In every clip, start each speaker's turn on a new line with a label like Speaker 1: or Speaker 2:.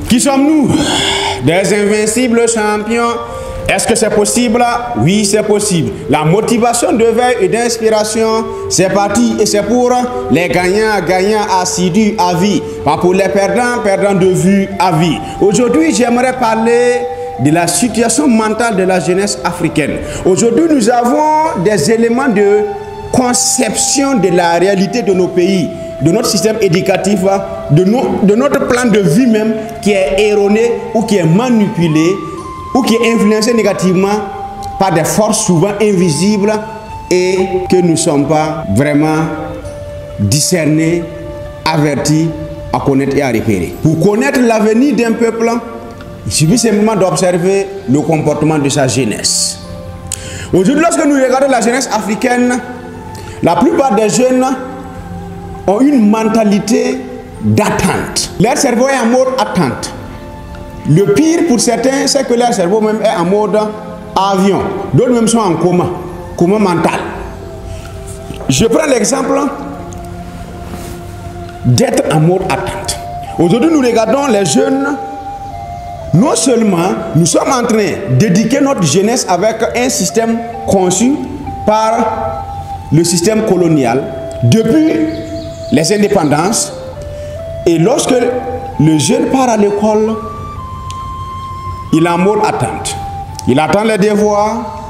Speaker 1: Qui sommes-nous? Des invincibles champions. Est-ce que c'est possible? Oui, c'est possible. La motivation de veille et d'inspiration, c'est parti et c'est pour les gagnants, gagnants assidus à vie. Pas pour les perdants, perdants de vue à vie. Aujourd'hui, j'aimerais parler de la situation mentale de la jeunesse africaine. Aujourd'hui, nous avons des éléments de conception de la réalité de nos pays, de notre système éducatif, de notre plan de vie même qui est erroné ou qui est manipulé ou qui est influencé négativement par des forces souvent invisibles et que nous ne sommes pas vraiment discernés, avertis, à connaître et à repérer. Pour connaître l'avenir d'un peuple, il suffit simplement d'observer le comportement de sa jeunesse. Aujourd'hui, lorsque nous regardons la jeunesse africaine, la plupart des jeunes ont une mentalité d'attente. Leur cerveau est en mode attente. Le pire pour certains, c'est que leur cerveau même est en mode avion. D'autres même sont en coma mental. Je prends l'exemple d'être en mode attente. Aujourd'hui, nous regardons les jeunes. Non seulement nous sommes en train d'éduquer notre jeunesse avec un système conçu par le système colonial depuis les indépendances, et lorsque le jeune part à l'école, il est en mode attente. Il attend les devoirs,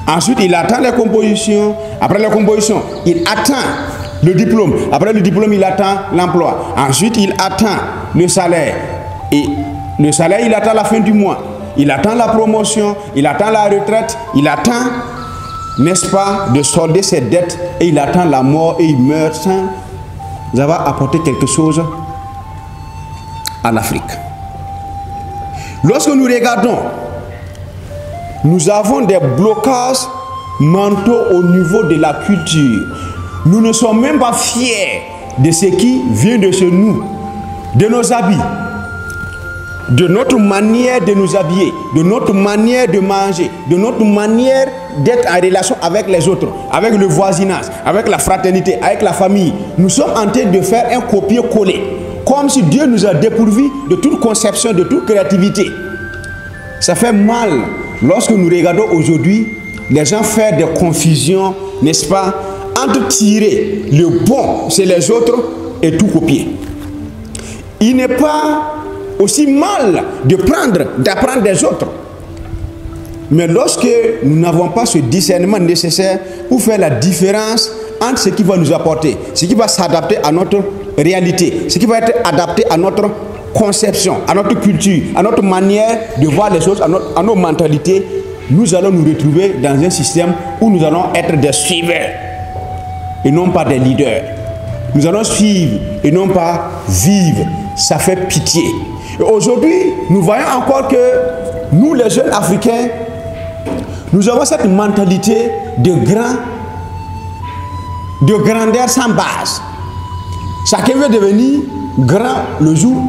Speaker 1: ensuite il attend les compositions, après les compositions, il attend le diplôme, après le diplôme il attend l'emploi, ensuite il attend le salaire, et le salaire il attend la fin du mois, il attend la promotion, il attend la retraite, il attend, n'est-ce pas, de solder ses dettes, et il attend la mort et il meurt sans avoir apporté quelque chose à l'Afrique. Lorsque nous regardons, nous avons des blocages mentaux au niveau de la culture. Nous ne sommes même pas fiers de ce qui vient de chez nous, de nos habits, de notre manière de nous habiller, de notre manière de manger, de notre manière d'être en relation avec les autres, avec le voisinage, avec la fraternité, avec la famille. Nous sommes en train de faire un copier-coller, comme si Dieu nous a dépourvus de toute conception, de toute créativité. Ça fait mal lorsque nous regardons aujourd'hui les gens faire des confusions, n'est-ce pas, entre tirer le bon chez les autres et tout copier. Il n'est pas aussi mal d'apprendre des autres. Mais lorsque nous n'avons pas ce discernement nécessaire pour faire la différence entre ce qui va nous apporter, ce qui va s'adapter à notre réalité, ce qui va être adapté à notre conception, à notre culture, à notre manière de voir les choses, à nos mentalités, nous allons nous retrouver dans un système où nous allons être des suiveurs et non pas des leaders. Nous allons suivre et non pas vivre. Ça fait pitié. Et aujourd'hui, nous voyons encore que nous, les jeunes Africains, nous avons cette mentalité de grandeur sans base. Chacun veut devenir grand le jour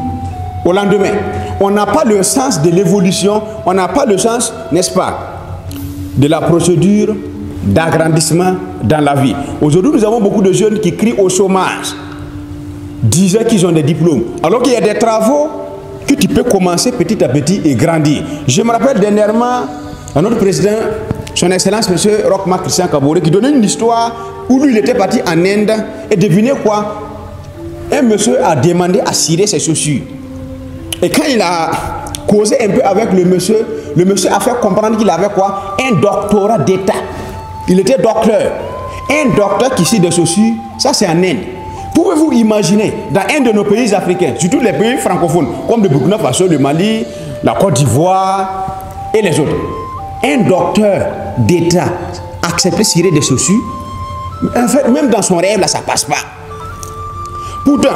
Speaker 1: au lendemain. On n'a pas le sens de l'évolution, on n'a pas le sens, n'est-ce pas, de la procédure d'agrandissement dans la vie. Aujourd'hui, nous avons beaucoup de jeunes qui crient au chômage, disant qu'ils ont des diplômes, alors qu'il y a des travaux que tu peux commencer petit à petit et grandir. Je me rappelle dernièrement à notre président, son excellence M. Roch-Marc Christian Kaboré, qui donnait une histoire où lui il était parti en Inde et devinez quoi, un monsieur a demandé à cirer ses chaussures. Et quand il a causé un peu avec le monsieur a fait comprendre qu'il avait quoi, un doctorat d'État. Il était docteur. Un docteur qui cire des chaussures, ça c'est en Inde. Pouvez-vous imaginer, dans un de nos pays africains, surtout les pays francophones, comme le Burkina Faso, le Mali, la Côte d'Ivoire et les autres, un docteur d'État accepter de cirer des chaussures, en fait, même dans son rêve, là, ça ne passe pas. Pourtant,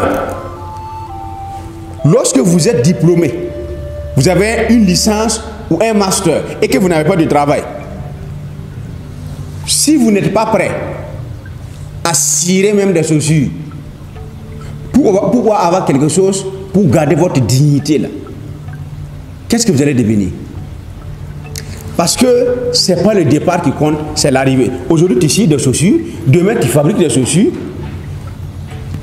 Speaker 1: lorsque vous êtes diplômé, vous avez une licence ou un master et que vous n'avez pas de travail, si vous n'êtes pas prêt à cirer même des chaussures, pourquoi avoir quelque chose pour garder votre dignité là? Qu'est-ce que vous allez devenir? Parce que ce n'est pas le départ qui compte, c'est l'arrivée. Aujourd'hui, tu cires des chaussures, demain, tu fabriques des chaussures.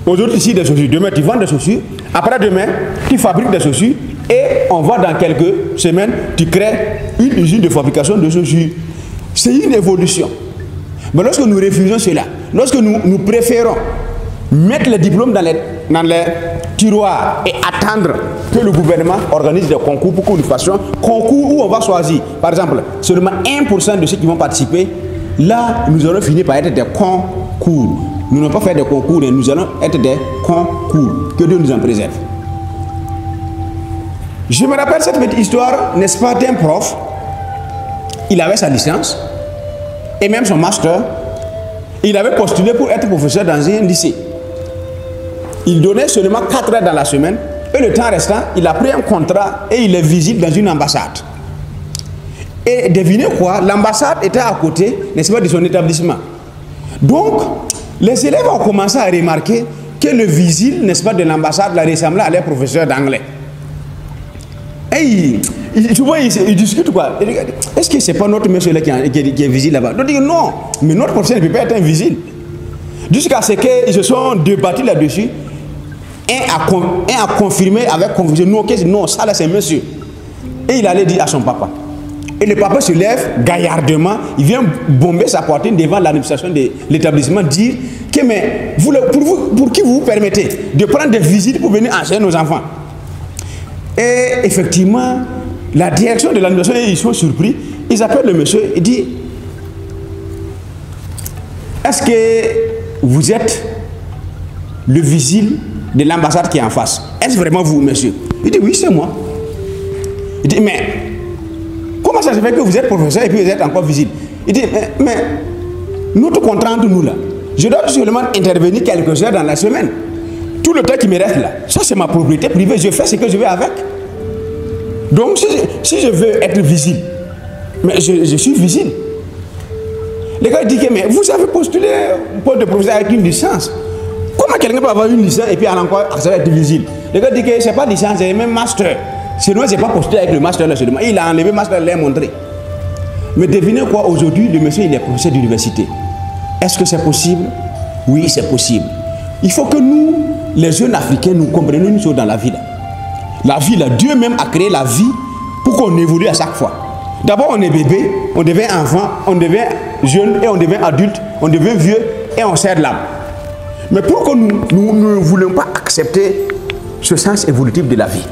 Speaker 1: Aujourd'hui, tu cires des chaussures, demain, tu vends des chaussures. Après-demain, tu fabriques des chaussures Et on voit dans quelques semaines, tu crées une usine de fabrication de ce jus. C'est une évolution. Mais lorsque nous refusons cela, lorsque nous préférons mettre les diplômes dans les tiroirs et attendre que le gouvernement organise des concours pour que nous fassions concours où on va choisir, par exemple, seulement 1% de ceux qui vont participer, là, nous allons finir par être des concours. Nous n'allons pas faire des concours, mais nous allons être des concours. Que Dieu nous en préserve. Je me rappelle cette petite histoire, n'est-ce pas, d'un prof. Il avait sa licence et même son master. Il avait postulé pour être professeur dans un lycée. Il donnait seulement 4 heures dans la semaine et le temps restant, il a pris un contrat et il est visible dans une ambassade. Et devinez quoi, l'ambassade était à côté, n'est-ce pas, de son établissement. Donc, les élèves ont commencé à remarquer que le vigile, n'est-ce pas, de l'ambassade la ressemblait à leur professeur d'anglais. Et tu vois, ils discutent quoi. Est-ce que ce n'est pas notre monsieur là qui est vigile là-bas? Donc, ils disent non, mais notre professeur ne peut pas être un vigile. Jusqu'à ce qu'ils se sont débattus là-dessus. Un a confirmé avec confusion, non, ça là c'est monsieur. Et il allait dire à son papa. Et le papa se lève gaillardement, il vient bomber sa poitrine devant l'administration de l'établissement, dire que mais pour qui vous permettez de prendre des visites pour venir enseigner nos enfants? Et effectivement, la direction de l'administration, ils sont surpris, ils appellent le monsieur, il dit, est-ce que vous êtes le vigile de l'ambassade qui est en face? Est-ce vraiment vous, monsieur? Il dit, oui, c'est moi. Il dit, mais comment ça se fait que vous êtes professeur et puis vous êtes encore vigile? Il dit, mais notre contrat entre nous là, je dois seulement intervenir quelques heures dans la semaine. Tout le temps qui me reste là, ça c'est ma propriété privée, je fais ce que je veux avec. Donc si je veux être vigile, mais je suis vigile. Le gars dit que mais vous avez postulé pour de professeur avec une licence. Comment quelqu'un peut avoir une licence et puis encore accéder à être vigile? Le gars dit que c'est pas licence, c'est même master. Sinon, c'est pas postulé avec le master là seulement. Il a enlevé le master, il l'a montré. Mais devinez quoi, aujourd'hui, le monsieur il est professeur d'université. Est-ce que c'est possible? Oui, c'est possible. Il faut que nous, les jeunes Africains, nous comprenions une chose dans la vie là. La vie là, Dieu même a créé la vie pour qu'on évolue à chaque fois. D'abord, on est bébé, on devient enfant, on devient jeune et on devient adulte, on devient vieux et on serre l'âme. Mais pour que nous ne voulons pas accepter ce sens évolutif de la vie,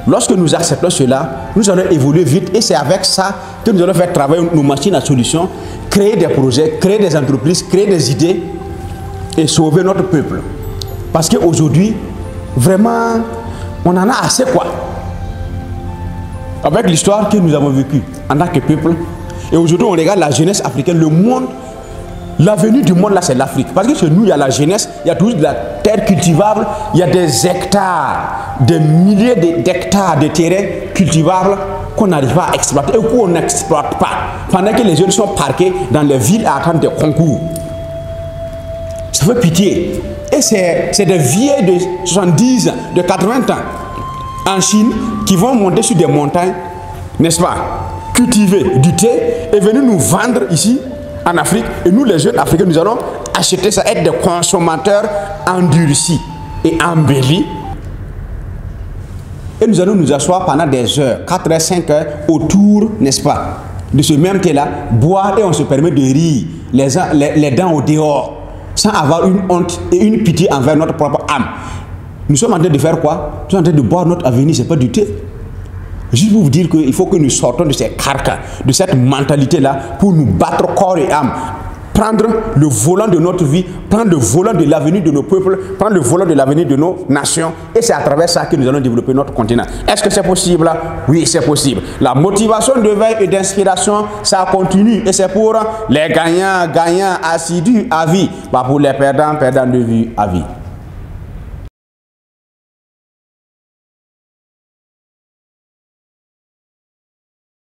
Speaker 1: lorsque nous acceptons cela, nous allons évoluer vite et c'est avec ça que nous allons faire travailler nos machines à solutions, créer des projets, créer des entreprises, créer des idées et sauver notre peuple. Parce qu'aujourd'hui, vraiment, on en a assez quoi. Avec l'histoire que nous avons vécue en tant que peuple. Et aujourd'hui, on regarde la jeunesse africaine, le monde, l'avenir du monde là, c'est l'Afrique. Parce que chez nous, il y a la jeunesse, il y a toujours de la terre cultivable, il y a des hectares, des milliers d'hectares de terrain cultivables qu'on n'arrive pas à exploiter et qu'on n'exploite pas. Pendant que les jeunes sont parqués dans les villes à attendre des concours. Ça fait pitié. Et c'est des vieilles de 70 ans, de 80 ans en Chine qui vont monter sur des montagnes, n'est-ce pas, cultiver du thé et venir nous vendre ici en Afrique. Et nous, les jeunes Africains, nous allons acheter ça, être des consommateurs endurcis et embellis. Et nous allons nous asseoir pendant des heures, 4 heures, 5 heures, autour, n'est-ce pas, de ce même thé-là, boire et on se permet de rire, les dents au dehors, sans avoir une honte et une pitié envers notre propre âme. Nous sommes en train de faire quoi? Nous sommes en train de boire notre avenir, ce n'est pas du thé. Juste pour vous dire qu'il faut que nous sortons de ces carcans, de cette mentalité-là, pour nous battre corps et âme. Prendre le volant de notre vie, prendre le volant de l'avenir de nos peuples, prendre le volant de l'avenir de nos nations. Et c'est à travers ça que nous allons développer notre continent. Est-ce que c'est possible? Oui, c'est possible. La motivation de veille et d'inspiration, ça continue. Et c'est pour les gagnants, assidus à vie. Pas pour les perdants, perdants de vue à vie.